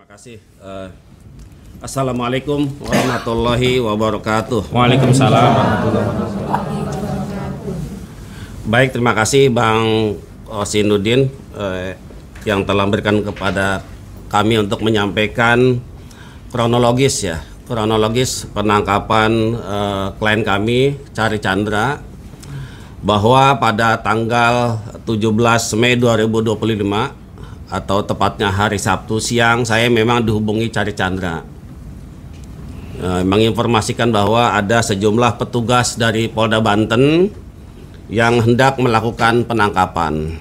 Terima kasih. Assalamualaikum warahmatullahi wabarakatuh. Waalaikumsalam warahmatullahi wabarakatuh. Baik, terima kasih Bang Osinuddin yang telah memberikan kepada kami untuk menyampaikan kronologis penangkapan klien kami Cari Chandra, bahwa pada tanggal 17 Mei 2025 atau tepatnya hari Sabtu siang, saya memang dihubungi Cari Chandra, menginformasikan bahwa ada sejumlah petugas dari Polda Banten yang hendak melakukan penangkapan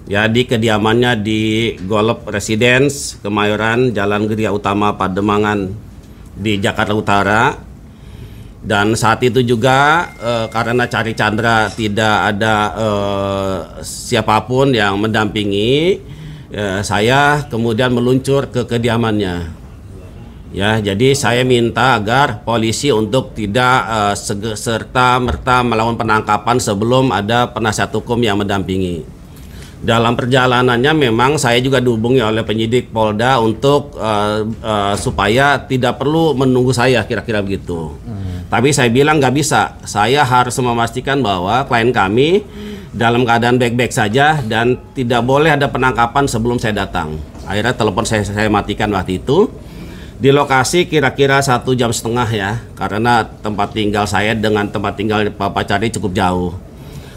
ya di kediamannya di Golf Residence Kemayoran, Jalan Geria Utama, Pademangan di Jakarta Utara. Dan saat itu juga karena Cari Chandra tidak ada siapapun yang mendampingi, saya kemudian meluncur ke kediamannya. Ya, jadi saya minta agar polisi untuk tidak serta-merta melakukan penangkapan sebelum ada penasihat hukum yang mendampingi. Dalam perjalanannya memang saya juga dihubungi oleh penyidik Polda untuk supaya tidak perlu menunggu saya, kira-kira begitu. Tapi saya bilang nggak bisa, saya harus memastikan bahwa klien kami dalam keadaan baik-baik saja dan tidak boleh ada penangkapan sebelum saya datang. Akhirnya telepon saya matikan waktu itu. Di lokasi kira-kira 1,5 jam ya, karena tempat tinggal saya dengan tempat tinggal Bapak Cari cukup jauh.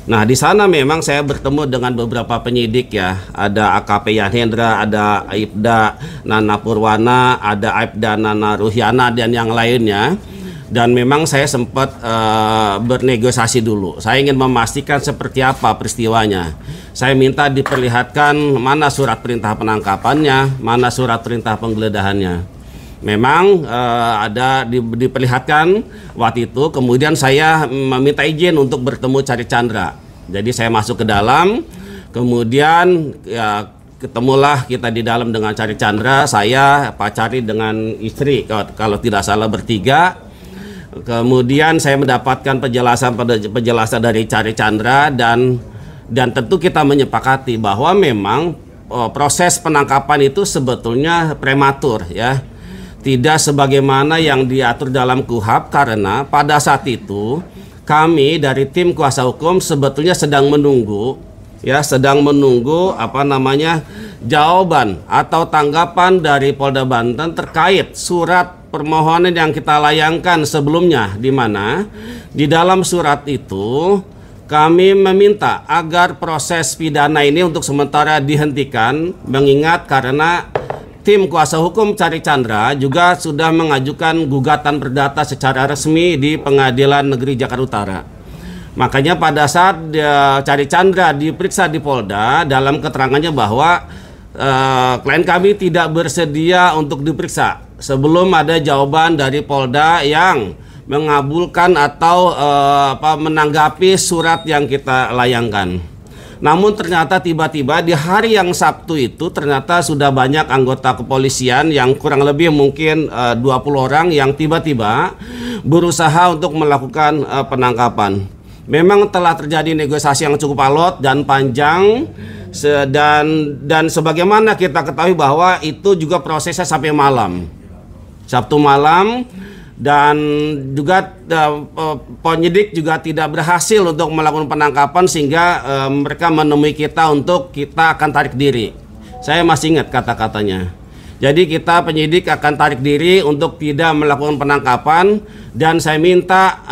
Nah, di sana memang saya bertemu dengan beberapa penyidik ya. Ada AKP Yanhendra, ada Aibda Nana Purwana, ada Aibda Nana Ruhyana dan yang lainnya. Dan memang saya sempat bernegosiasi dulu. Saya ingin memastikan seperti apa peristiwanya. Saya minta diperlihatkan mana surat perintah penangkapannya, mana surat perintah penggeledahannya. Memang ada diperlihatkan waktu itu. Kemudian saya meminta izin untuk bertemu Cari Chandra. Jadi saya masuk ke dalam, kemudian ya, ketemulah kita di dalam dengan Cari Chandra. Saya, Pak Cari dengan istri, kalau tidak salah bertiga. Kemudian saya mendapatkan penjelasan dari Cari Chandra dan tentu kita menyepakati bahwa memang proses penangkapan itu sebetulnya prematur ya. Tidak sebagaimana yang diatur dalam KUHP, karena pada saat itu kami dari tim kuasa hukum sebetulnya sedang menunggu jawaban atau tanggapan dari Polda Banten terkait surat permohonan yang kita layangkan sebelumnya, di mana di dalam surat itu kami meminta agar proses pidana ini untuk sementara dihentikan, mengingat karena tim kuasa hukum Cari Chandra juga sudah mengajukan gugatan perdata secara resmi di Pengadilan Negeri Jakarta Utara. Makanya pada saat Cari Chandra diperiksa di Polda, dalam keterangannya bahwa klien kami tidak bersedia untuk diperiksa sebelum ada jawaban dari Polda yang mengabulkan atau menanggapi surat yang kita layangkan. Namun ternyata tiba-tiba di hari yang Sabtu itu ternyata sudah banyak anggota kepolisian yang kurang lebih mungkin 20 orang yang tiba-tiba berusaha untuk melakukan penangkapan. Memang telah terjadi negosiasi yang cukup alot dan panjang, dan sebagaimana kita ketahui bahwa itu juga prosesnya sampai malam, Sabtu malam. Dan juga penyidik juga tidak berhasil untuk melakukan penangkapan sehingga mereka menemui kita untuk kita akan tarik diri. Saya masih ingat kata-katanya. Jadi kita penyidik akan tarik diri untuk tidak melakukan penangkapan, dan saya minta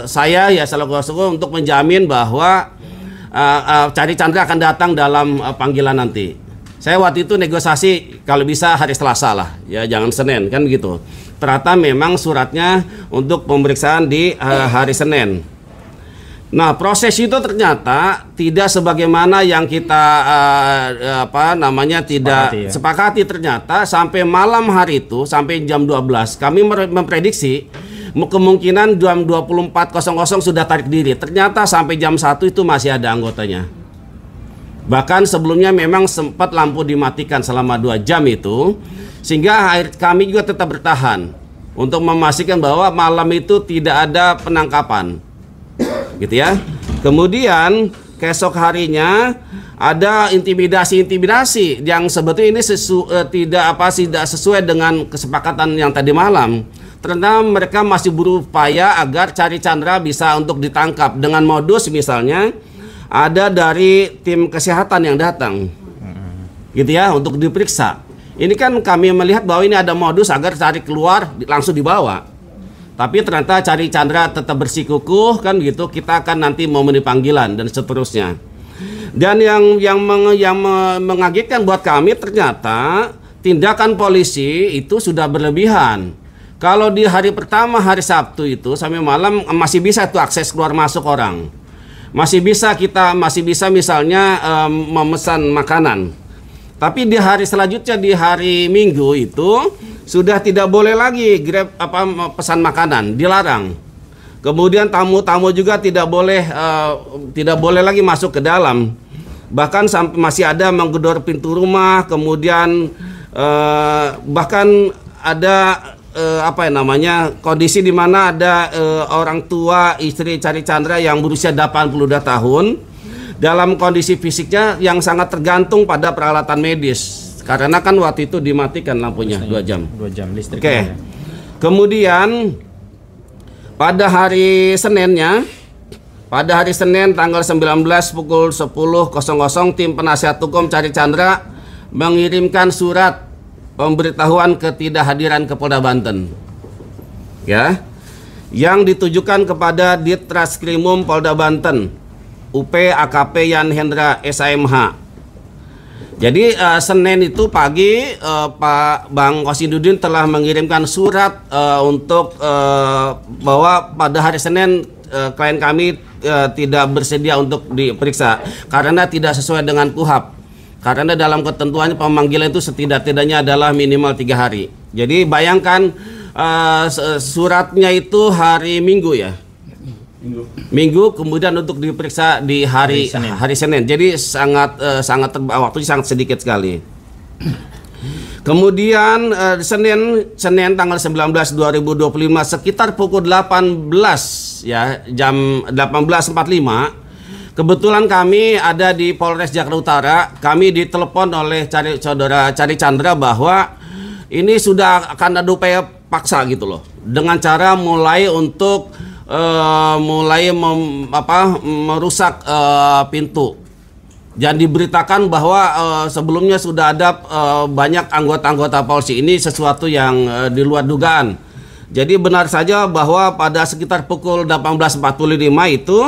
saya ya selaku kuasa hukum untuk menjamin bahwa Cari Chandra akan datang dalam panggilan nanti. Saya waktu itu negosiasi kalau bisa hari Selasa lah, ya jangan Senin kan begitu. Ternyata memang suratnya untuk pemeriksaan di hari Senin. Nah, proses itu ternyata tidak sebagaimana yang kita sepakati. Ternyata sampai malam hari itu, sampai jam 12 kami memprediksi kemungkinan jam 24.00 sudah tarik diri. Ternyata sampai jam 1 itu masih ada anggotanya. Bahkan sebelumnya memang sempat lampu dimatikan selama 2 jam itu, sehingga kami juga tetap bertahan untuk memastikan bahwa malam itu tidak ada penangkapan, gitu ya. Kemudian keesok harinya ada intimidasi yang sebetulnya ini tidak sesuai dengan kesepakatan yang tadi malam. Ternyata mereka masih berupaya agar Cari Chandra bisa untuk ditangkap dengan modus misalnya ada dari tim kesehatan yang datang, gitu ya, untuk diperiksa. Ini kan kami melihat bahwa ini ada modus agar Cari keluar langsung dibawa. Tapi ternyata Cari Chandra tetap bersikukuh kan gitu. Kita akan nanti memenuhi panggilan dan seterusnya. Dan yang mengagetkan buat kami ternyata tindakan polisi itu sudah berlebihan. Kalau di hari pertama hari Sabtu itu sampai malam masih bisa tuh akses keluar masuk orang. Masih bisa misalnya memesan makanan. Tapi di hari selanjutnya, di hari Minggu itu sudah tidak boleh lagi grab pesan makanan, dilarang. Kemudian tamu-tamu juga tidak boleh lagi masuk ke dalam. Bahkan sampai masih ada menggedor pintu rumah, kemudian bahkan ada kondisi di mana ada orang tua istri Cari Chandra yang berusia 82 tahun. Dalam kondisi fisiknya yang sangat tergantung pada peralatan medis. Karena kan waktu itu dimatikan lampunya 2 jam. 2 jam listrik. Oke. Kemudian pada hari Seninnya, pada hari Senin tanggal 19 pukul 10.00 tim penasihat hukum Cari Chandra mengirimkan surat pemberitahuan ketidakhadiran ke Polda Banten. Ya. Yang ditujukan kepada Ditreskrimum Polda Banten. UP AKP Yan Hendra SAMH. Jadi Senin itu pagi Pak Bang Kosidudin telah mengirimkan surat untuk bahwa pada hari Senin klien kami tidak bersedia untuk diperiksa karena tidak sesuai dengan KUHAP. Karena dalam ketentuannya pemanggilan itu setidak-tidaknya adalah minimal 3 hari. Jadi bayangkan suratnya itu hari Minggu ya. Minggu kemudian untuk diperiksa di hari Senin. Jadi waktunya sangat sedikit sekali. Kemudian Senin tanggal 19 2025 sekitar pukul 18 ya, jam 18.45 kebetulan kami ada di Polres Jakarta Utara. Kami ditelepon oleh saudara Cari Chandra bahwa ini sudah akan ada upaya paksa gitu loh, dengan cara mulai untuk merusak pintu. Dan diberitakan bahwa sebelumnya sudah ada banyak anggota-anggota polisi. Ini sesuatu yang di luar dugaan. Jadi benar saja bahwa pada sekitar pukul 18.45 itu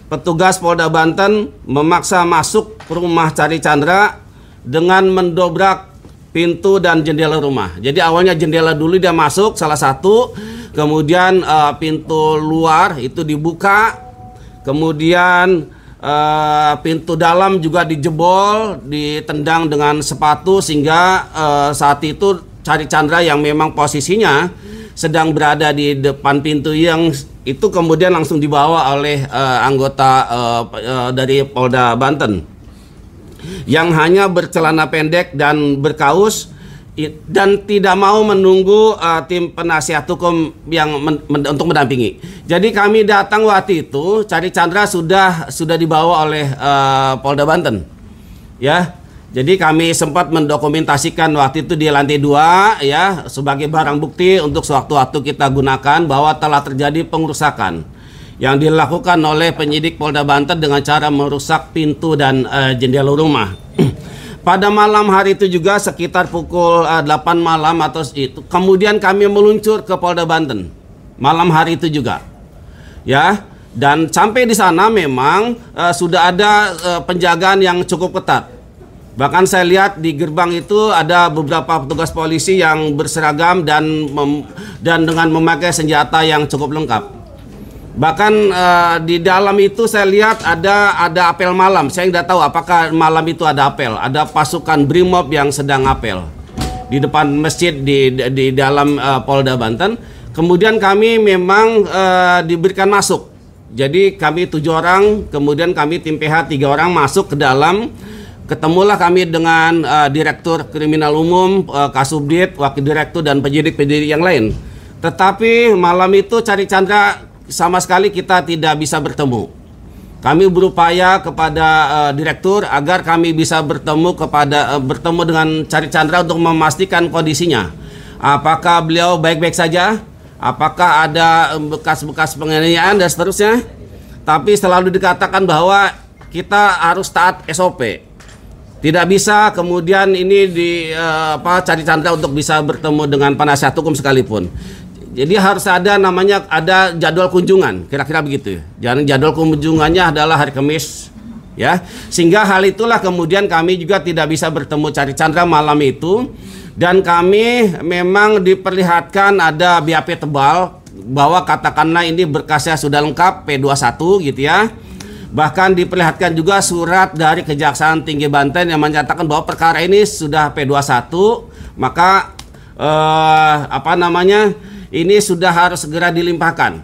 petugas Polda Banten memaksa masuk ke rumah Cari Chandra dengan mendobrak pintu dan jendela rumah. Jadi awalnya jendela dulu dia masuk salah satu. Kemudian pintu luar itu dibuka, kemudian pintu dalam juga dijebol, ditendang dengan sepatu sehingga saat itu Cari Chandra yang memang posisinya sedang berada di depan pintu yang itu kemudian langsung dibawa oleh anggota dari Polda Banten yang hanya bercelana pendek dan berkaus dan tidak mau menunggu tim penasihat hukum yang untuk mendampingi. Jadi kami datang waktu itu, Cari Chandra sudah dibawa oleh Polda Banten, ya. Jadi kami sempat mendokumentasikan waktu itu di lantai 2 ya sebagai barang bukti untuk sewaktu-waktu kita gunakan bahwa telah terjadi pengerusakan yang dilakukan oleh penyidik Polda Banten dengan cara merusak pintu dan jendela rumah. Pada malam hari itu juga sekitar pukul 8 malam atau itu kemudian kami meluncur ke Polda Banten malam hari itu juga ya, dan sampai di sana memang sudah ada penjagaan yang cukup ketat. Bahkan saya lihat di gerbang itu ada beberapa petugas polisi yang berseragam dan dengan memakai senjata yang cukup lengkap. Bahkan di dalam itu saya lihat ada apel malam. Saya nggak tahu apakah malam itu ada apel. Ada pasukan Brimob yang sedang apel di depan masjid di dalam Polda Banten. Kemudian kami memang diberikan masuk. Jadi kami 7 orang, kemudian kami tim PH 3 orang masuk ke dalam. Ketemulah kami dengan Direktur Kriminal Umum, Kasubdit, Wakil Direktur dan penyidik-penyidik yang lain. Tetapi malam itu Cari Chandra sama sekali kita tidak bisa bertemu Kami berupaya kepada direktur agar kami bisa bertemu dengan Cari Chandra untuk memastikan kondisinya. Apakah beliau baik-baik saja? Apakah ada bekas-bekas penganiayaan dan seterusnya? Tapi selalu dikatakan bahwa kita harus taat SOP. Tidak bisa kemudian ini Cari Chandra untuk bisa bertemu dengan penasihat hukum sekalipun. Jadi harus ada jadwal kunjungan, kira-kira begitu. Jangan jadwal kunjungannya adalah hari Kamis, ya. Sehingga hal itulah kemudian kami juga tidak bisa bertemu Cari Chandra malam itu, dan kami memang diperlihatkan ada BAP tebal bahwa katakanlah ini berkasnya sudah lengkap P21 gitu ya. Bahkan diperlihatkan juga surat dari Kejaksaan Tinggi Banten yang menyatakan bahwa perkara ini sudah P21, maka ini sudah harus segera dilimpahkan.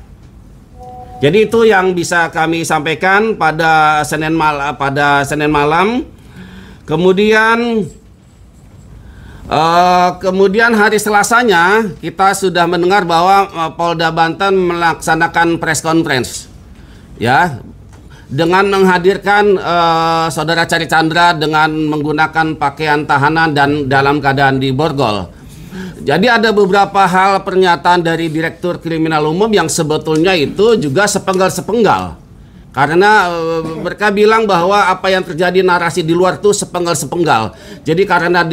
Jadi itu yang bisa kami sampaikan pada Senin malam. Kemudian hari Selasanya kita sudah mendengar bahwa Polda Banten melaksanakan press conference, ya, dengan menghadirkan saudara Cari Chandra dengan menggunakan pakaian tahanan dan dalam keadaan di borgol. Jadi ada beberapa hal pernyataan dari Direktur Kriminal Umum yang sebetulnya itu juga sepenggal-sepenggal. Karena mereka bilang bahwa apa yang terjadi narasi di luar itu sepenggal-sepenggal. Jadi karena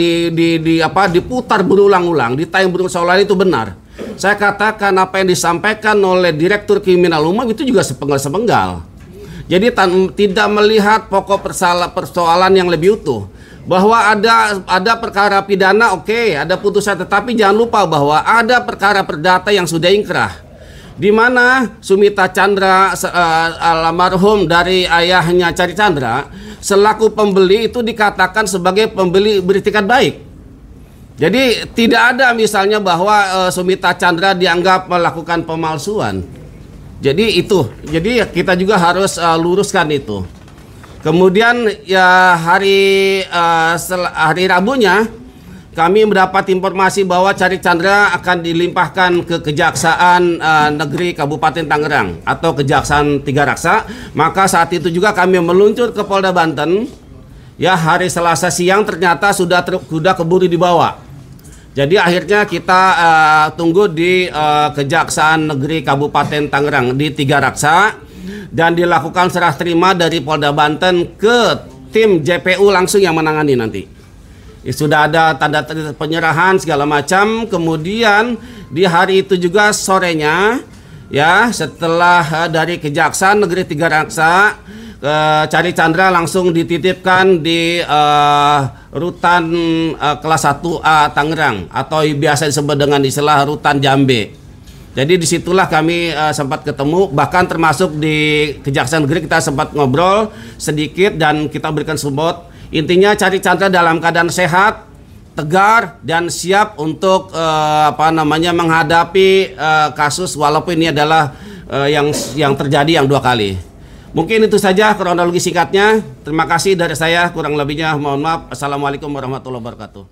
diputar berulang-ulang, ditayang berulang-ulang itu benar. Saya katakan apa yang disampaikan oleh Direktur Kriminal Umum itu juga sepenggal-sepenggal. Jadi tidak melihat pokok persoalan yang lebih utuh. Bahwa ada perkara pidana, oke, ada putusan, tetapi jangan lupa bahwa ada perkara perdata yang sudah ingkrah, di mana Sumita Chandra almarhum dari ayahnya Cari Chandra selaku pembeli itu dikatakan sebagai pembeli beritikat baik. Jadi tidak ada misalnya bahwa Sumita Chandra dianggap melakukan pemalsuan. Jadi kita juga harus luruskan itu. Kemudian ya hari Rabunya kami mendapat informasi bahwa Cari Chandra akan dilimpahkan ke Kejaksaan Negeri Kabupaten Tangerang atau Kejaksaan Tiga Raksa. Maka saat itu juga kami meluncur ke Polda Banten. Ya, hari Selasa siang ternyata sudah keburu dibawa. Jadi akhirnya kita tunggu di Kejaksaan Negeri Kabupaten Tangerang di Tiga Raksa. Dan dilakukan serah terima dari Polda Banten ke tim JPU langsung yang menangani nanti. Sudah ada tanda penyerahan segala macam. Kemudian di hari itu juga sorenya, ya, setelah dari Kejaksaan Negeri Tiga Raksa, Cari Chandra langsung dititipkan di Rutan kelas 1A Tangerang atau biasa disebut dengan istilah Rutan Jambe. Jadi disitulah kami sempat ketemu, bahkan termasuk di Kejaksaan Negeri kita sempat ngobrol sedikit dan kita berikan support. Intinya Cari Chandra dalam keadaan sehat, tegar dan siap untuk menghadapi kasus walaupun ini adalah yang terjadi yang 2 kali. Mungkin itu saja kronologi singkatnya. Terima kasih dari saya, kurang lebihnya mohon maaf. Assalamualaikum warahmatullahi wabarakatuh.